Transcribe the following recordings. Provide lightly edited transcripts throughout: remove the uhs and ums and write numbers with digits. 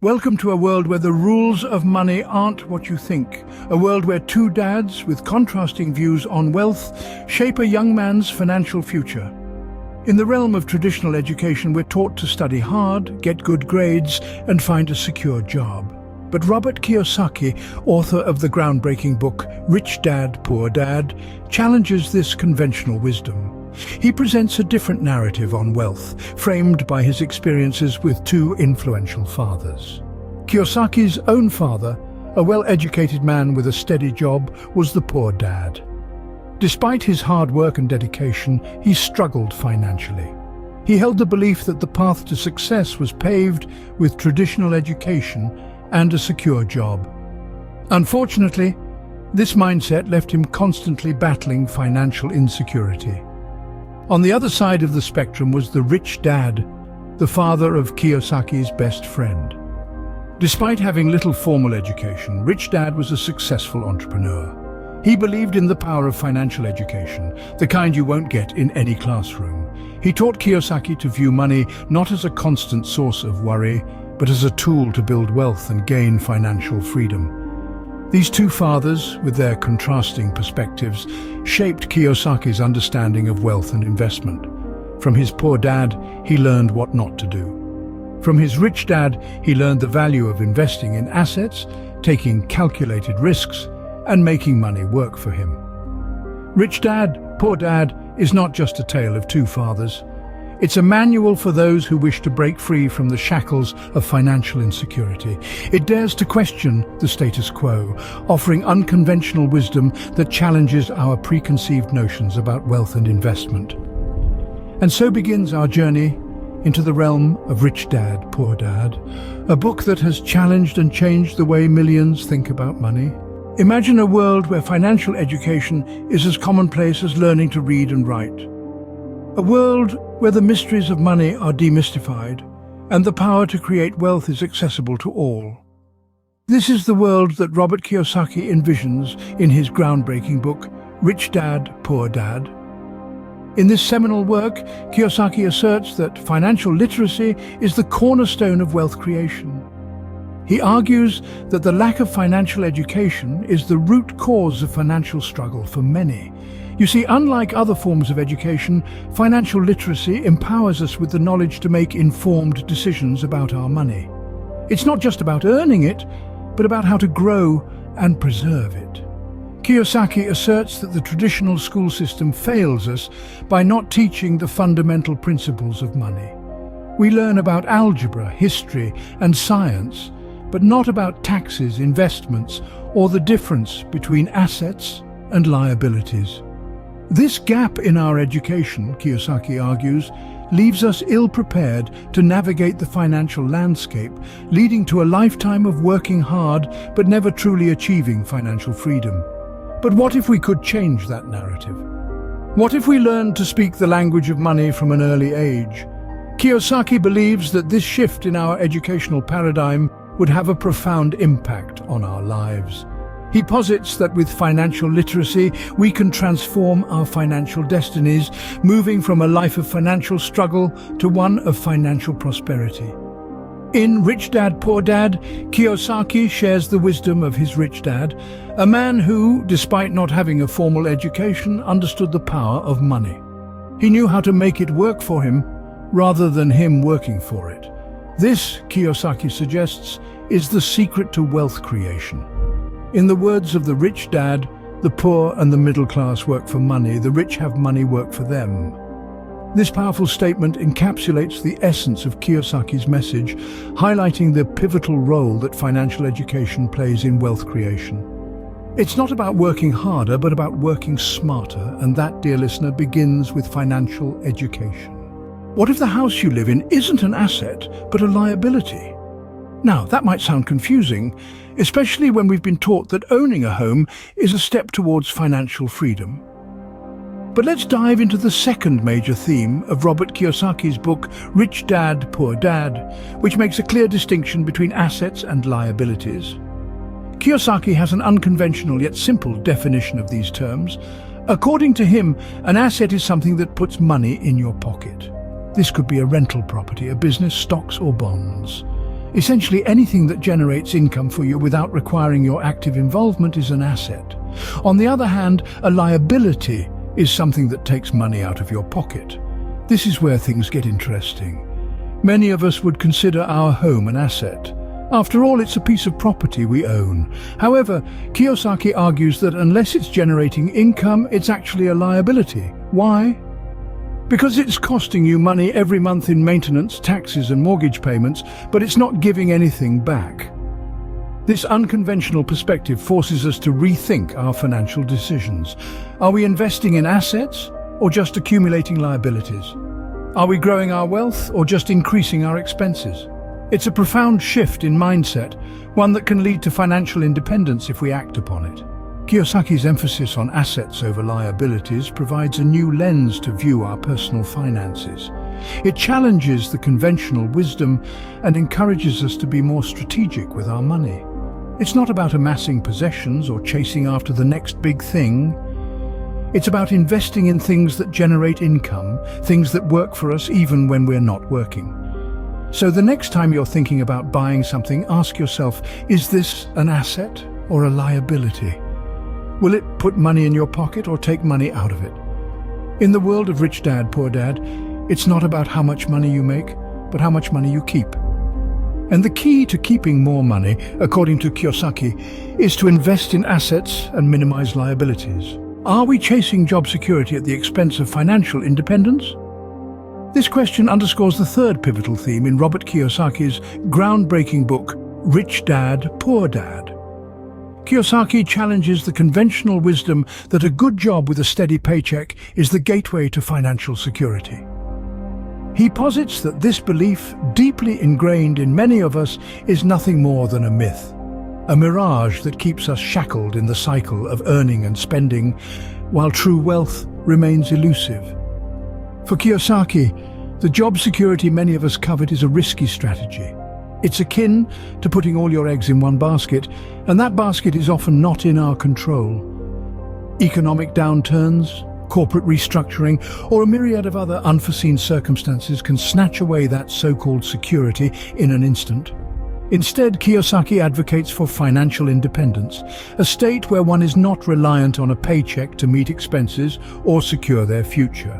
Welcome to a world where the rules of money aren't what you think. A world where two dads with contrasting views on wealth shape a young man's financial future. In the realm of traditional education, we're taught to study hard, get good grades, and find a secure job. But Robert Kiyosaki, author of the groundbreaking book Rich Dad, Poor Dad, challenges this conventional wisdom. He presents a different narrative on wealth, framed by his experiences with two influential fathers. Kiyosaki's own father, a well-educated man with a steady job, was the poor dad. Despite his hard work and dedication, he struggled financially. He held the belief that the path to success was paved with traditional education and a secure job. Unfortunately, this mindset left him constantly battling financial insecurity. On the other side of the spectrum was the rich dad, the father of Kiyosaki's best friend. Despite having little formal education, Rich Dad was a successful entrepreneur. He believed in the power of financial education, the kind you won't get in any classroom. He taught Kiyosaki to view money not as a constant source of worry, but as a tool to build wealth and gain financial freedom. These two fathers, with their contrasting perspectives, shaped Kiyosaki's understanding of wealth and investment. From his poor dad, he learned what not to do. From his rich dad, he learned the value of investing in assets, taking calculated risks, and making money work for him. Rich Dad, Poor Dad is not just a tale of two fathers. It's a manual for those who wish to break free from the shackles of financial insecurity. It dares to question the status quo, offering unconventional wisdom that challenges our preconceived notions about wealth and investment. And so begins our journey into the realm of Rich Dad, Poor Dad, a book that has challenged and changed the way millions think about money. Imagine a world where financial education is as commonplace as learning to read and write. A world where the mysteries of money are demystified and the power to create wealth is accessible to all. This is the world that Robert Kiyosaki envisions in his groundbreaking book, Rich Dad, Poor Dad. In this seminal work, Kiyosaki asserts that financial literacy is the cornerstone of wealth creation. He argues that the lack of financial education is the root cause of financial struggle for many. You see, unlike other forms of education, financial literacy empowers us with the knowledge to make informed decisions about our money. It's not just about earning it, but about how to grow and preserve it. Kiyosaki asserts that the traditional school system fails us by not teaching the fundamental principles of money. We learn about algebra, history, and science, but not about taxes, investments, or the difference between assets and liabilities. This gap in our education, Kiyosaki argues, leaves us ill-prepared to navigate the financial landscape, leading to a lifetime of working hard but never truly achieving financial freedom. But what if we could change that narrative? What if we learned to speak the language of money from an early age? Kiyosaki believes that this shift in our educational paradigm would have a profound impact on our lives. He posits that with financial literacy, we can transform our financial destinies, moving from a life of financial struggle to one of financial prosperity. In Rich Dad, Poor Dad, Kiyosaki shares the wisdom of his rich dad, a man who, despite not having a formal education, understood the power of money. He knew how to make it work for him, rather than him working for it. This, Kiyosaki suggests, is the secret to wealth creation. In the words of the rich dad, the poor and the middle class work for money, the rich have money work for them. This powerful statement encapsulates the essence of Kiyosaki's message, highlighting the pivotal role that financial education plays in wealth creation. It's not about working harder, but about working smarter, and that, dear listener, begins with financial education. What if the house you live in isn't an asset, but a liability? Now, that might sound confusing, especially when we've been taught that owning a home is a step towards financial freedom. But let's dive into the second major theme of Robert Kiyosaki's book, Rich Dad, Poor Dad, which makes a clear distinction between assets and liabilities. Kiyosaki has an unconventional yet simple definition of these terms. According to him, an asset is something that puts money in your pocket. This could be a rental property, a business, stocks or bonds. Essentially, anything that generates income for you without requiring your active involvement is an asset. On the other hand, a liability is something that takes money out of your pocket. This is where things get interesting. Many of us would consider our home an asset. After all, it's a piece of property we own. However, Kiyosaki argues that unless it's generating income, it's actually a liability. Why? Because it's costing you money every month in maintenance, taxes and mortgage payments, but it's not giving anything back. This unconventional perspective forces us to rethink our financial decisions. Are we investing in assets or just accumulating liabilities? Are we growing our wealth or just increasing our expenses? It's a profound shift in mindset, one that can lead to financial independence if we act upon it. Kiyosaki's emphasis on assets over liabilities provides a new lens to view our personal finances. It challenges the conventional wisdom and encourages us to be more strategic with our money. It's not about amassing possessions or chasing after the next big thing. It's about investing in things that generate income, things that work for us even when we're not working. So the next time you're thinking about buying something, ask yourself, is this an asset or a liability? Will it put money in your pocket or take money out of it? In the world of Rich Dad, Poor Dad, it's not about how much money you make, but how much money you keep. And the key to keeping more money, according to Kiyosaki, is to invest in assets and minimize liabilities. Are we chasing job security at the expense of financial independence? This question underscores the third pivotal theme in Robert Kiyosaki's groundbreaking book, Rich Dad, Poor Dad. Kiyosaki challenges the conventional wisdom that a good job with a steady paycheck is the gateway to financial security. He posits that this belief, deeply ingrained in many of us, is nothing more than a myth, a mirage that keeps us shackled in the cycle of earning and spending, while true wealth remains elusive. For Kiyosaki, the job security many of us covet is a risky strategy. It's akin to putting all your eggs in one basket, and that basket is often not in our control. Economic downturns, corporate restructuring, or a myriad of other unforeseen circumstances can snatch away that so-called security in an instant. Instead, Kiyosaki advocates for financial independence, a state where one is not reliant on a paycheck to meet expenses or secure their future.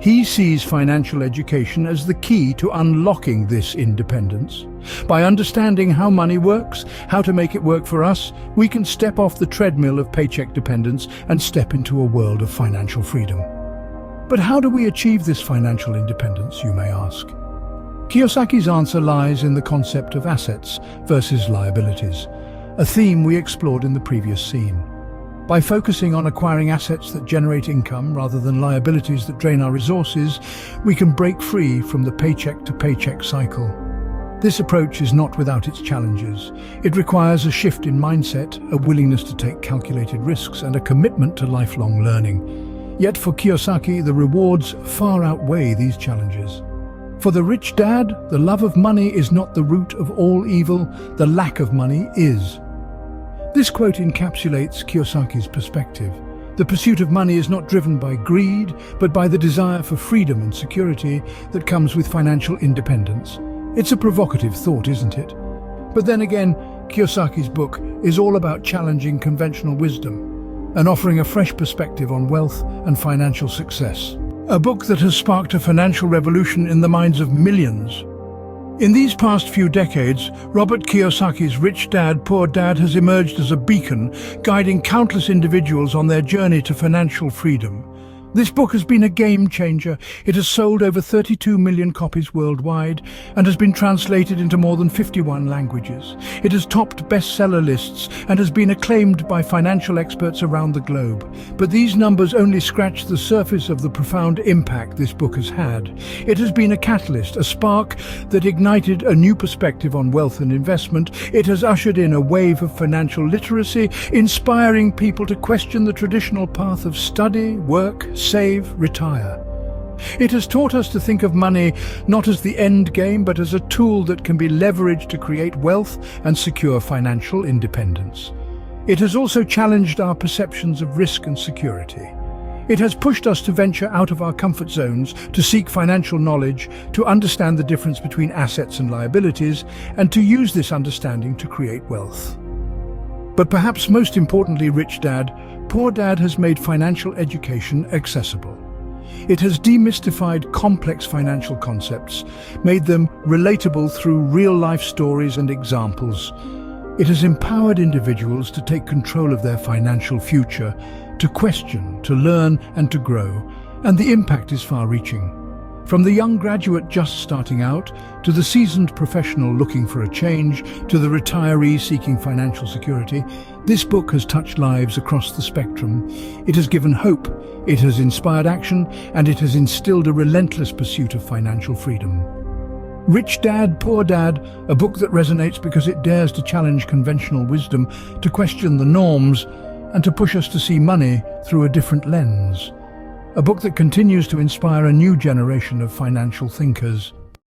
He sees financial education as the key to unlocking this independence. By understanding how money works, how to make it work for us, we can step off the treadmill of paycheck dependence and step into a world of financial freedom. But how do we achieve this financial independence, you may ask? Kiyosaki's answer lies in the concept of assets versus liabilities, a theme we explored in the previous scene. By focusing on acquiring assets that generate income rather than liabilities that drain our resources, we can break free from the paycheck-to-paycheck cycle. This approach is not without its challenges. It requires a shift in mindset, a willingness to take calculated risks, and a commitment to lifelong learning. Yet for Kiyosaki, the rewards far outweigh these challenges. For the rich dad, the love of money is not the root of all evil, the lack of money is. This quote encapsulates Kiyosaki's perspective. The pursuit of money is not driven by greed, but by the desire for freedom and security that comes with financial independence. It's a provocative thought, isn't it? But then again, Kiyosaki's book is all about challenging conventional wisdom and offering a fresh perspective on wealth and financial success. A book that has sparked a financial revolution in the minds of millions. In these past few decades, Robert Kiyosaki's Rich Dad, Poor Dad has emerged as a beacon, guiding countless individuals on their journey to financial freedom. This book has been a game changer. It has sold over 32 million copies worldwide and has been translated into more than 51 languages. It has topped bestseller lists and has been acclaimed by financial experts around the globe. But these numbers only scratch the surface of the profound impact this book has had. It has been a catalyst, a spark that ignited a new perspective on wealth and investment. It has ushered in a wave of financial literacy, inspiring people to question the traditional path of study, work, save, retire. It has taught us to think of money not as the end game, but as a tool that can be leveraged to create wealth and secure financial independence. It has also challenged our perceptions of risk and security. It has pushed us to venture out of our comfort zones, to seek financial knowledge, to understand the difference between assets and liabilities, and to use this understanding to create wealth. But perhaps most importantly, Rich Dad, Poor Dad has made financial education accessible. It has demystified complex financial concepts, made them relatable through real-life stories and examples. It has empowered individuals to take control of their financial future, to question, to learn, and to grow, and the impact is far-reaching. From the young graduate just starting out, to the seasoned professional looking for a change, to the retiree seeking financial security, this book has touched lives across the spectrum. It has given hope, it has inspired action, and it has instilled a relentless pursuit of financial freedom. Rich Dad, Poor Dad, a book that resonates because it dares to challenge conventional wisdom, to question the norms, and to push us to see money through a different lens. A book that continues to inspire a new generation of financial thinkers.